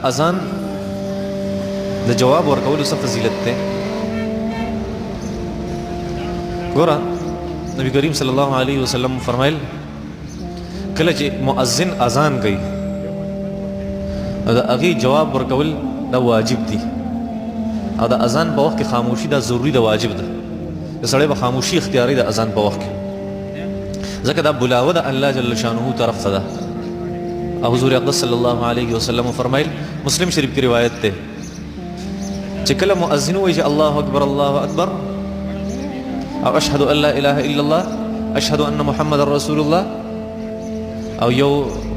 اذان د جواب ورکولو څه فضیلت ده. ګوره نبی کریم صلی الله علیه وسلم فرمایل کله چې مؤذن اذان کوي دا هغه جواب ورکول دا واجب دي او دا اذان په وخت کې خاموشي دا ضروری دا واجب ده. سړی به خاموشي اختیاري د اذان په وخت کې ځکه دا بلاوه د الله جل شانه طرف ته ده. او حضور اقدس صلی الله علیه وسلم فرمایل مسلم شریف کی روایت ده چې کله مؤذن وایي الله اکبر الله اکبر او اشهد ان لا اله الا الله اشهد ان محمد رسول الله او یو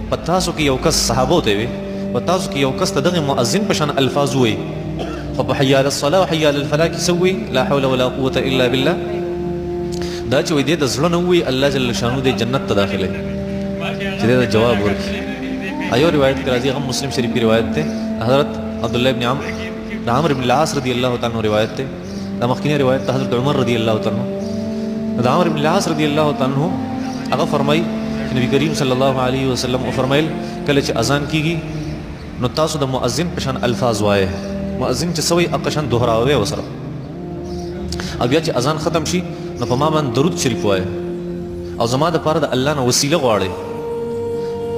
پتاسو کې یو کس صحابو ته وي پتاسو کې یو کس ته دغه مؤذن په شان الفاظ وایي خو په حي على الصلاه وحي على الفلاح کې سوي لا حول ولا قوه الا بالله دا چې وي د زړه نه وي الله جل شانو د جنت ته داخله چې دا جواب ورکړي. ایو روایت کې راځي هم مسلم شریف کی روایت ته حضرت عبد الله ابن عمرو بن العاص رضی الله تعالی عنہ روایت ته دا مخکینی روایت ته حضرت عمر رضی الله تعالی عنہ دا عمرو بن العاص رضی الله تعالی عنہ هغه فرمای چې نبی کریم صلی الله علیه وسلم فرمایل کله چې اذان کیږي نو تاسو د مؤذن په شان الفاظ وایي مؤذن چې سوي اقشن دوهراوي وسره او بیا چې اذان ختم شي نو په ما باندې درود شریف وایي او زما د پاره د الله نه وسیله غواړي.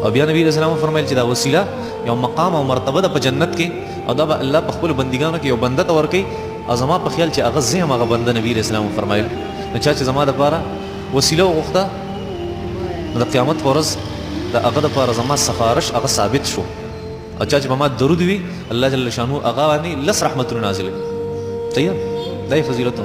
او بیا نبی رسول الله فرمایل چې دا وسیله یو مقام او مرتبه ده په جنت کې او دا به الله په خپل بندګانو کې یو بنده ته ورکړي او زما په خیال چې هغه زه هم هغه بنده نبی رسول الله فرمایل نو چې زما د پاره وسیله وغوښته د قیامت ورځ د هغه د پاره زما سفارش هغه ثابت شو او چې په ما درود وي الله جل شانو هغه باندې لس رحمتونه نازله. طيب دا فضیلت